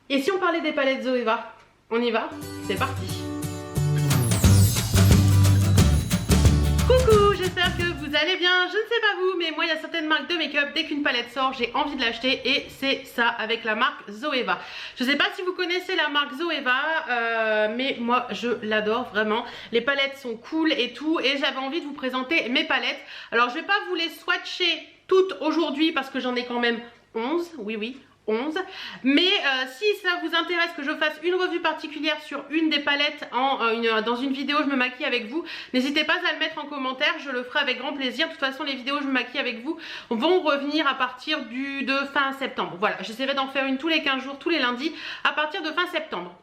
Et si on parlait des palettes Zoeva? On y va? C'est parti! Coucou, j'espère que vous allez bien. Je ne sais pas vous, mais moi il y a certaines marques de make-up, dès qu'une palette sort, j'ai envie de l'acheter et c'est ça avec la marque Zoeva. Je ne sais pas si vous connaissez la marque Zoeva, mais moi je l'adore vraiment. Les palettes sont cool et tout et j'avais envie de vous présenter mes palettes. Alors je ne vais pas vous les swatcher toutes aujourd'hui parce que j'en ai quand même 11, oui. 11. Mais si ça vous intéresse que je fasse une revue particulière sur une des palettes dans une vidéo je me maquille avec vous, n'hésitez pas à le mettre en commentaire, je le ferai avec grand plaisir. De toute façon les vidéos je me maquille avec vous vont revenir à partir de fin septembre. Voilà, j'essaierai d'en faire une tous les 15 jours, tous les lundis à partir de fin septembre.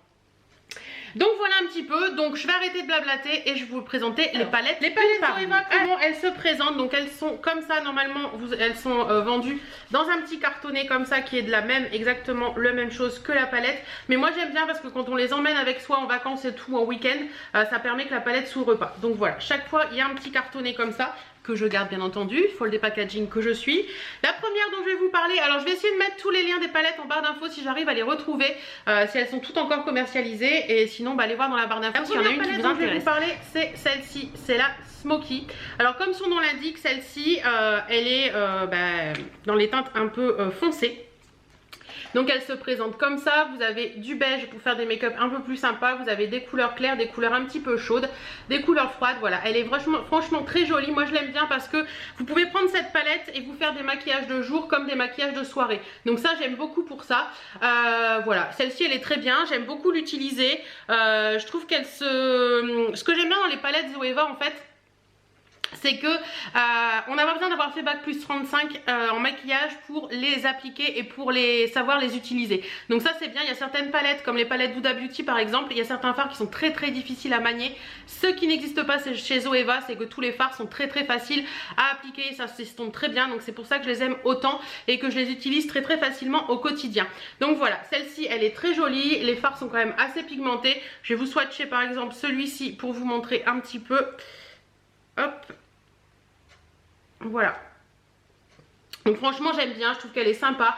Donc voilà un petit peu, donc je vais arrêter de blablater et je vais vous présenter les palettes. Les palettes Zoeva, comment elles se présentent? Donc elles sont comme ça normalement, elles sont vendues dans un petit cartonnet comme ça qui est de la même, exactement la même chose que la palette. Mais moi j'aime bien parce que quand on les emmène avec soi en vacances et tout, en week-end, ça permet que la palette s'ouvre pas. Donc voilà, chaque fois il y a un petit cartonnet comme ça que je garde bien entendu, fold des packaging que je suis. La première dont je vais vous parler, alors je vais essayer de mettre tous les liens des palettes en barre d'infos si j'arrive à les retrouver, si elles sont toutes encore commercialisées, et sinon allez voir dans la barre d'infos s'il y en a une qui vous intéresse. Je vais vous parler, c'est celle-ci, c'est la Smoky. Alors comme son nom l'indique, celle-ci elle est dans les teintes un peu foncées. Donc elle se présente comme ça, vous avez du beige pour faire des make-up un peu plus sympas, vous avez des couleurs claires, des couleurs un petit peu chaudes, des couleurs froides, voilà. Elle est franchement très jolie, moi je l'aime bien parce que vous pouvez prendre cette palette et vous faire des maquillages de jour comme des maquillages de soirée. Donc ça j'aime beaucoup pour ça, voilà. Celle-ci elle est très bien, j'aime beaucoup l'utiliser, je trouve qu'elle se... Ce que j'aime bien dans les palettes Zoeva en fait, c'est que on n'a pas besoin d'avoir fait bac plus 35 en maquillage pour les appliquer et pour savoir les utiliser. Donc ça c'est bien, il y a certaines palettes comme les palettes Huda Beauty par exemple, il y a certains fards qui sont très difficiles à manier. Ce qui n'existe pas chez Zoeva, c'est que tous les fards sont très faciles à appliquer, ça s'estompe très bien, donc c'est pour ça que je les aime autant et que je les utilise très facilement au quotidien. Donc voilà, celle-ci elle est très jolie, les fards sont quand même assez pigmentés. Je vais vous swatcher par exemple celui-ci pour vous montrer un petit peu. Hop. Voilà. Donc franchement j'aime bien, je trouve qu'elle est sympa,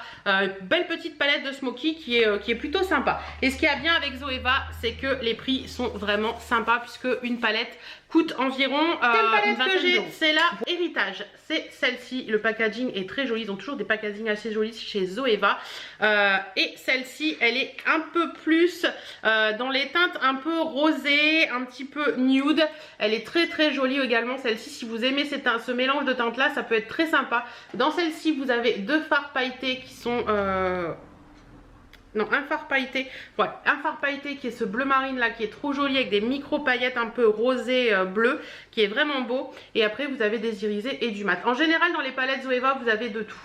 belle petite palette de Smoky qui est plutôt sympa. Et ce qu'il y a bien avec Zoeva, c'est que les prix sont vraiment sympas puisque une palette coûte environ une vingtaine d'euros. C'est la Héritage, c'est celle-ci, le packaging est très joli, ils ont toujours des packaging assez jolis chez Zoeva. Et celle-ci elle est un peu plus dans les teintes un peu rosées, un petit peu nude. Elle est très jolie également celle-ci, si vous aimez ce mélange de teintes là, ça peut être très sympa. Dans celle-ci vous avez deux fards pailletés qui sont... Non, un fard pailleté, ouais, un fard pailleté qui est ce bleu marine là qui est trop joli avec des micro paillettes un peu rosé bleu qui est vraiment beau. Et après vous avez des irisés et du mat. En général dans les palettes Zoeva vous avez de tout.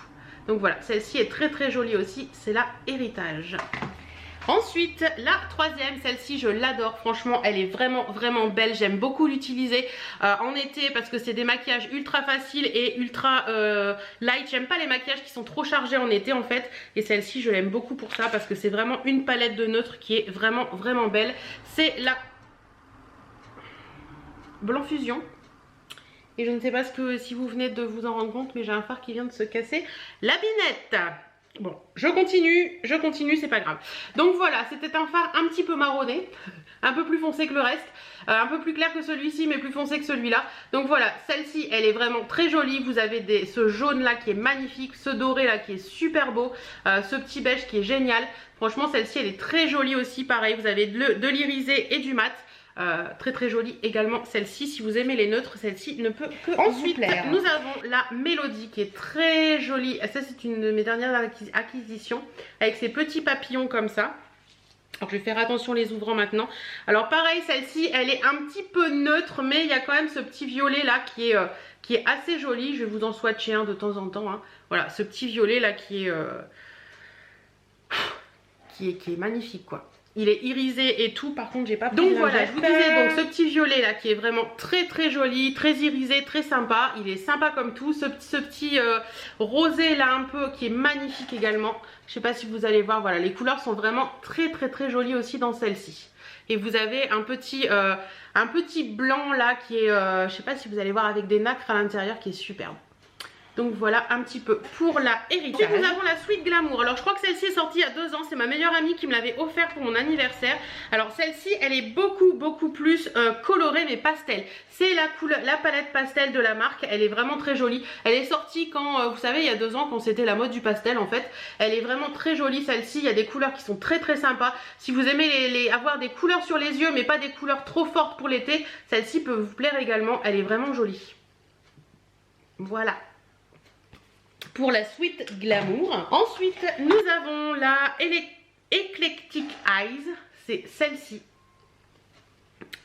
Donc voilà, celle-ci est très jolie aussi, c'est la Héritage. Ensuite la troisième, celle-ci je l'adore, franchement elle est vraiment belle, j'aime beaucoup l'utiliser en été parce que c'est des maquillages ultra faciles et ultra light. J'aime pas les maquillages qui sont trop chargés en été en fait, et celle-ci je l'aime beaucoup pour ça parce que c'est vraiment une palette de neutre qui est vraiment belle. C'est la Blanc Fusion. Et je ne sais pas si vous venez de vous en rendre compte, mais j'ai un fard qui vient de se casser la binette. Bon, je continue, c'est pas grave. Donc voilà, c'était un fard un petit peu marronné, un peu plus foncé que le reste, un peu plus clair que celui-ci, mais plus foncé que celui-là. Donc voilà, celle-ci, elle est vraiment très jolie. Vous avez ce jaune là qui est magnifique, ce doré là qui est super beau, ce petit beige qui est génial. Franchement, celle-ci, elle est très jolie aussi, pareil. Vous avez de l'irisé et du mat. Très jolie également celle-ci, si vous aimez les neutres, celle-ci ne peut que vous plaire. Nous avons la Mélodie qui est très jolie, ça c'est une de mes dernières acquisitions, avec ces petits papillons comme ça. Alors je vais faire attention les ouvrant maintenant. Alors pareil, celle-ci elle est un petit peu neutre, mais il y a quand même ce petit violet là qui est assez joli. Je vais vous en swatcher un de temps en temps, hein. Voilà, ce petit violet là qui est magnifique quoi. Il est irisé et tout, par contre j'ai pas pris. Donc voilà, je vous disais donc ce petit violet là qui est vraiment très joli, très irisé, très sympa. Il est sympa comme tout. Ce petit rosé là un peu qui est magnifique également. Je sais pas si vous allez voir, voilà, les couleurs sont vraiment très jolies aussi dans celle-ci. Et vous avez un petit blanc là qui est, je sais pas si vous allez voir, avec des nacres à l'intérieur qui est superbe. Donc voilà un petit peu pour la héritage. Ensuite nous avons la Sweet Glamour. Alors je crois que celle-ci est sortie il y a 2 ans. C'est ma meilleure amie qui me l'avait offert pour mon anniversaire. Alors celle-ci elle est beaucoup plus colorée mais pastel. C'est la palette pastel de la marque. Elle est vraiment très jolie. Elle est sortie quand, vous savez, il y a 2 ans quand c'était la mode du pastel en fait. Elle est vraiment très jolie celle-ci. Il y a des couleurs qui sont très sympas. Si vous aimez avoir des couleurs sur les yeux mais pas des couleurs trop fortes pour l'été, celle-ci peut vous plaire également. Elle est vraiment jolie. Voilà pour la Sweet Glamour. Ensuite nous avons la Eclectic Eyes, c'est celle-ci.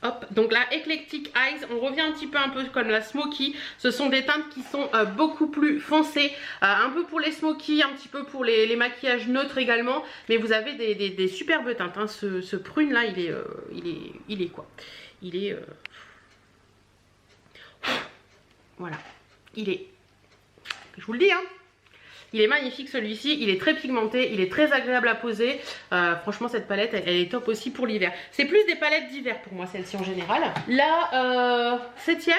Hop, donc la Eclectic Eyes, on revient un petit peu comme la Smoky. Ce sont des teintes qui sont beaucoup plus foncées, un peu pour les Smoky, un petit peu pour les maquillages neutres également. Mais vous avez des superbes teintes, hein. Ce prune là, il est quoi? Il est... Voilà, il est... Je vous le dis, hein. Il est magnifique celui-ci, il est très pigmenté, il est très agréable à poser. Franchement cette palette elle est top aussi pour l'hiver. C'est plus des palettes d'hiver pour moi celle-ci en général. La 7ème,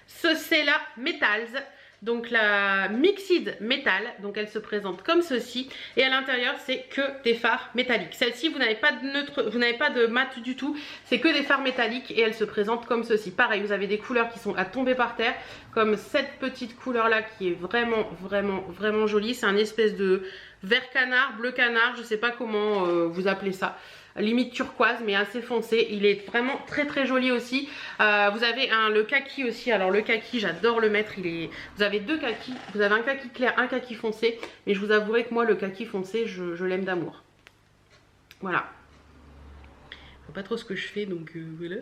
c'est la Metals. Donc la Mixed Metal, donc elle se présente comme ceci et à l'intérieur c'est que des fards métalliques. Celle-ci vous n'avez pas de neutre, vous n'avez pas de mat du tout, c'est que des fards métalliques et elle se présente comme ceci. Pareil, vous avez des couleurs qui sont à tomber par terre, comme cette petite couleur là qui est vraiment jolie. C'est un espèce de vert canard, bleu canard, je sais pas comment vous appelez ça. Limite turquoise mais assez foncé, il est vraiment très joli aussi. Vous avez le kaki aussi. Alors le kaki j'adore le mettre, vous avez 2 kakis, vous avez un kaki clair, un kaki foncé, mais je vous avouerai que moi le kaki foncé je l'aime d'amour. Voilà, je vois pas trop ce que je fais donc voilà.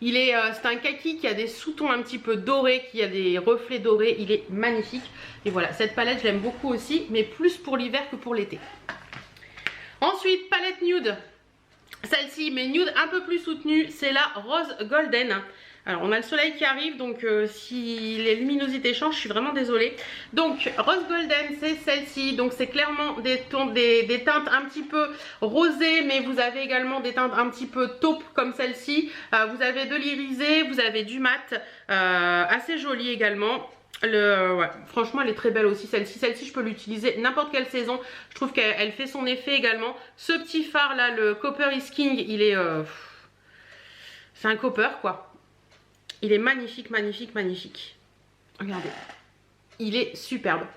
C'est un kaki qui a des sous-tons un petit peu dorés, qui a des reflets dorés, il est magnifique. Et voilà, cette palette je l'aime beaucoup aussi, mais plus pour l'hiver que pour l'été. Ensuite palette nude. Celle-ci, mais nude un peu plus soutenue, c'est la Rose Golden. Alors on a le soleil qui arrive, donc si les luminosités changent, je suis vraiment désolée. Donc Rose Golden, c'est celle-ci. Donc c'est clairement des teintes un petit peu rosées, mais vous avez également des teintes un petit peu taupe comme celle-ci. Vous avez de l'irisé, vous avez du mat, assez joli également. Ouais, franchement elle est très belle aussi celle-ci. Celle-ci je peux l'utiliser n'importe quelle saison. Je trouve qu'elle fait son effet également. Ce petit phare là, le Copper is King, il est... c'est un copper quoi. Il est magnifique. Regardez. Il est superbe.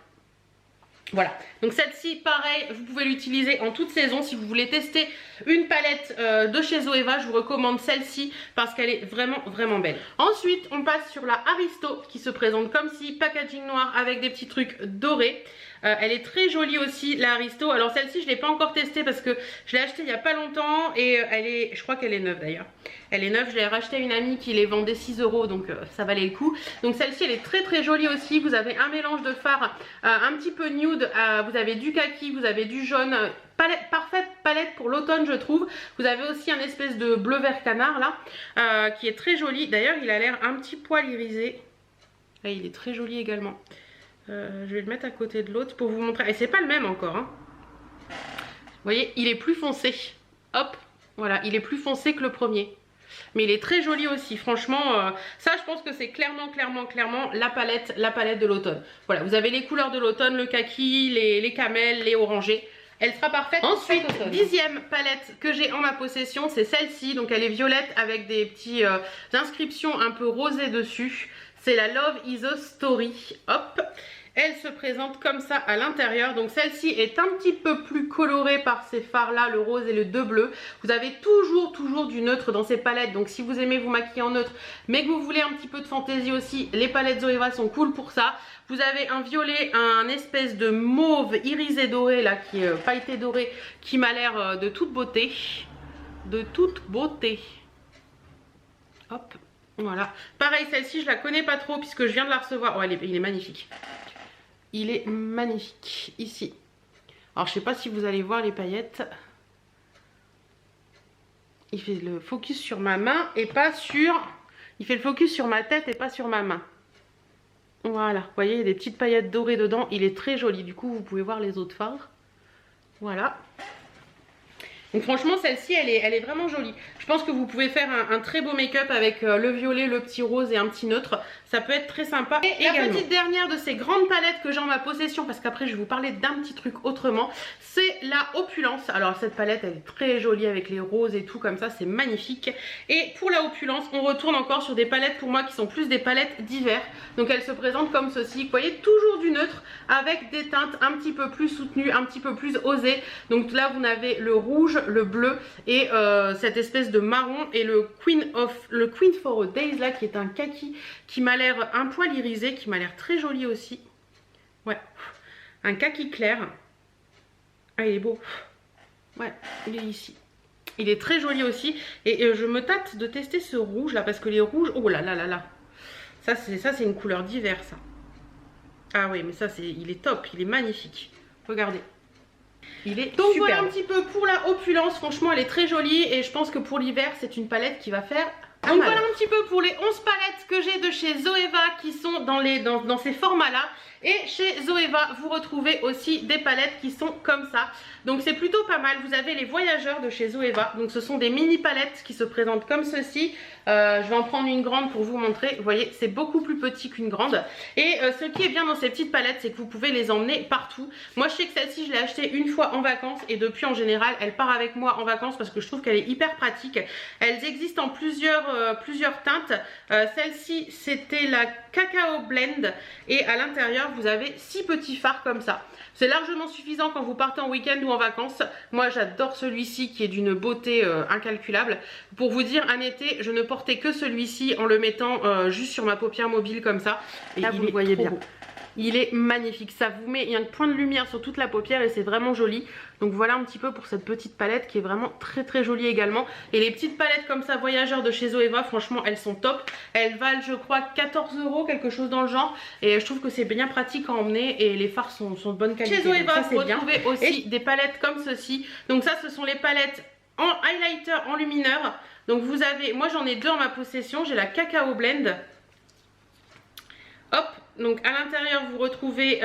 Voilà, donc celle-ci pareil, vous pouvez l'utiliser en toute saison. Si vous voulez tester une palette de chez Zoeva, je vous recommande celle-ci parce qu'elle est vraiment belle. Ensuite on passe sur la Aristo qui se présente comme si, packaging noir avec des petits trucs dorés. Elle est très jolie aussi la Aristo. Alors celle-ci je ne l'ai pas encore testée parce que je l'ai achetée il n'y a pas longtemps et je crois qu'elle est neuve d'ailleurs. Elle est neuve, je l'ai rachetée à une amie qui les vendait 6 €, donc ça valait le coup. Donc celle-ci elle est très jolie aussi. Vous avez un mélange de fard un petit peu nude, vous avez du kaki, vous avez du jaune. Parfaite palette pour l'automne je trouve. Vous avez aussi un espèce de bleu vert canard là qui est très joli. D'ailleurs il a l'air un petit poil irisé. Là, il est très joli également. Je vais le mettre à côté de l'autre pour vous montrer. Et c'est pas le même encore hein. Vous voyez, il est plus foncé. Hop, voilà, il est plus foncé que le premier. Mais il est très joli aussi. Franchement, ça je pense que c'est clairement la palette de l'automne. Voilà, vous avez les couleurs de l'automne, le kaki, les camels, les orangés. Elle sera parfaite. Ensuite, 10e palette que j'ai en ma possession, c'est celle-ci. Donc elle est violette avec des petites inscriptions un peu rosées dessus. C'est la Love is a Story. Hop. Elle se présente comme ça à l'intérieur. Donc celle-ci est un petit peu plus colorée par ces fards là, le rose et le 2 bleu. Vous avez toujours du neutre dans ces palettes. Donc si vous aimez vous maquiller en neutre mais que vous voulez un petit peu de fantaisie aussi, les palettes Zoeva sont cool pour ça. Vous avez un violet, un espèce de mauve irisé doré là, qui est pailleté doré, qui m'a l'air de toute beauté. De toute beauté. Hop. Voilà. Pareil, celle-ci je la connais pas trop puisque je viens de la recevoir. Oh, il est magnifique. Il est magnifique ici. Alors je sais pas si vous allez voir les paillettes. Il fait le focus sur ma main et pas sur... Il fait le focus sur ma tête et pas sur ma main. Voilà, vous voyez, il y a des petites paillettes dorées dedans. Il est très joli. Du coup, vous pouvez voir les autres fards. Voilà. Donc franchement celle-ci elle est vraiment jolie. Je pense que vous pouvez faire un très beau make-up avec le violet, le petit rose et un petit neutre. Ça peut être très sympa. Et la petite dernière de ces grandes palettes que j'ai en ma possession, parce qu'après je vais vous parler d'un petit truc autrement, c'est la Opulence. Alors cette palette elle est très jolie avec les roses et tout comme ça, c'est magnifique. Et pour la Opulence on retourne encore sur des palettes pour moi qui sont plus des palettes d'hiver. Donc elles se présentent comme ceci, vous voyez, toujours du neutre avec des teintes un petit peu plus soutenues, un petit peu plus osées. Donc là vous avez le rouge, le bleu et cette espèce de marron et le Queen for a Days là qui est un kaki qui m'a l'air un poil irisé, qui m'a l'air très joli aussi. Ouais, un kaki clair. Ah il est beau. Ouais, il est ici. Il est très joli aussi et je me tâte de tester ce rouge là parce que les rouges, oh là là là là. Ça c'est une couleur d'hiver ça. Ah oui mais ça il est top, il est magnifique. Regardez. Il est donc superbe. Voilà un petit peu pour la Opulence, franchement elle est très jolie et je pense que pour l'hiver c'est une palette qui va faire donc voilà un petit peu pour les 11 palettes que j'ai de chez Zoeva qui sont dans ces formats là. Et chez Zoeva vous retrouvez aussi des palettes qui sont comme ça. Donc c'est plutôt pas mal. Vous avez les voyageurs de chez Zoeva. Donc ce sont des mini palettes qui se présentent comme ceci. Je vais en prendre une grande pour vous montrer. Vous voyez c'est beaucoup plus petit qu'une grande. Et ce qui est bien dans ces petites palettes c'est que vous pouvez les emmener partout. Moi je sais que celle-ci je l'ai achetée une fois en vacances. Et depuis en général elle part avec moi en vacances parce que je trouve qu'elle est hyper pratique. Elles existent en plusieurs teintes. Celle-ci c'était la Cacao Blend. Et à l'intérieur vous avez 6 petits fards comme ça. C'est largement suffisant quand vous partez en week-end ou en vacances. Moi j'adore celui-ci qui est d'une beauté incalculable. Pour vous dire, un été je ne portais que celui-ci en le mettant juste sur ma paupière mobile comme ça. Et là vous le voyez bien. Il est magnifique, ça vous met, il y a un point de lumière sur toute la paupière et c'est vraiment joli. Donc voilà un petit peu pour cette petite palette qui est vraiment très très jolie également. Et les petites palettes comme ça voyageurs de chez Zoeva, franchement elles sont top. Elles valent je crois 14 €, quelque chose dans le genre. Et je trouve que c'est bien pratique à emmener et les fards sont de bonne qualité. Chez Zoeva vous retrouvez aussi des palettes comme ceci. Donc ça ce sont les palettes en highlighter enlumineur. Donc vous avez, moi j'en ai deux en ma possession, j'ai la Cacao Blend. Hop, donc à l'intérieur vous retrouvez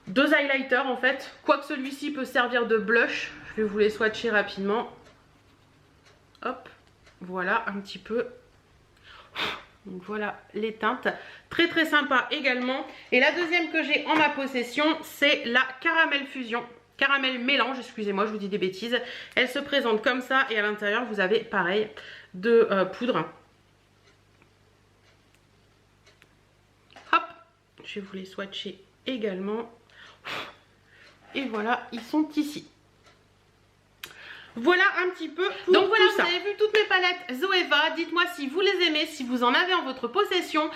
deux highlighters en fait. Quoique celui-ci peut servir de blush. Je vais vous les swatcher rapidement. Hop, voilà un petit peu. Donc voilà les teintes. Très très sympa également. Et la deuxième que j'ai en ma possession c'est la Caramel Fusion. Caramel mélange, excusez-moi je vous dis des bêtises. Elle se présente comme ça et à l'intérieur vous avez pareil de poudre. Je vais vous les swatcher également. Et voilà, ils sont ici. Voilà un petit peu pour donc voilà, tout ça. Vous avez vu toutes mes palettes Zoeva. Dites-moi si vous les aimez, si vous en avez en votre possession,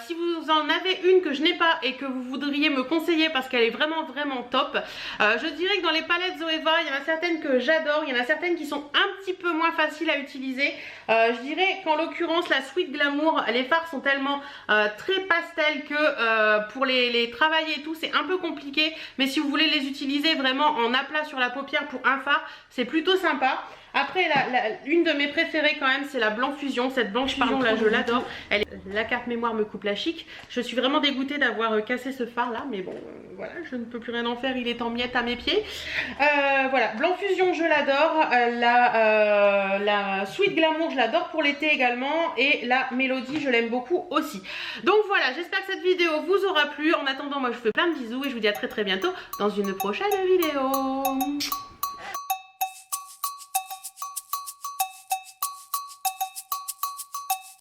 si vous en avez une que je n'ai pas et que vous voudriez me conseiller parce qu'elle est vraiment vraiment top. Je dirais que dans les palettes Zoeva, il y en a certaines que j'adore, il y en a certaines qui sont un petit peu moins faciles à utiliser. Je dirais qu'en l'occurrence la Sweet Glamour, les fards sont tellement très pastel que pour les travailler et tout c'est un peu compliqué. Mais si vous voulez les utiliser vraiment en aplat sur la paupière pour un fard, c'est plutôt sympa. Après une de mes préférées quand même c'est la Blanc Fusion. Cette Blanche Fusion là je l'adore. La carte mémoire me coupe la chic. Je suis vraiment dégoûtée d'avoir cassé ce fard là. Mais bon voilà, je ne peux plus rien en faire, il est en miettes à mes pieds. Voilà, Blanc Fusion je l'adore. La Sweet Glamour je l'adore pour l'été également. Et la Mélodie je l'aime beaucoup aussi. Donc voilà, j'espère que cette vidéo vous aura plu. En attendant moi je vous fais plein de bisous et je vous dis à très très bientôt dans une prochaine vidéo.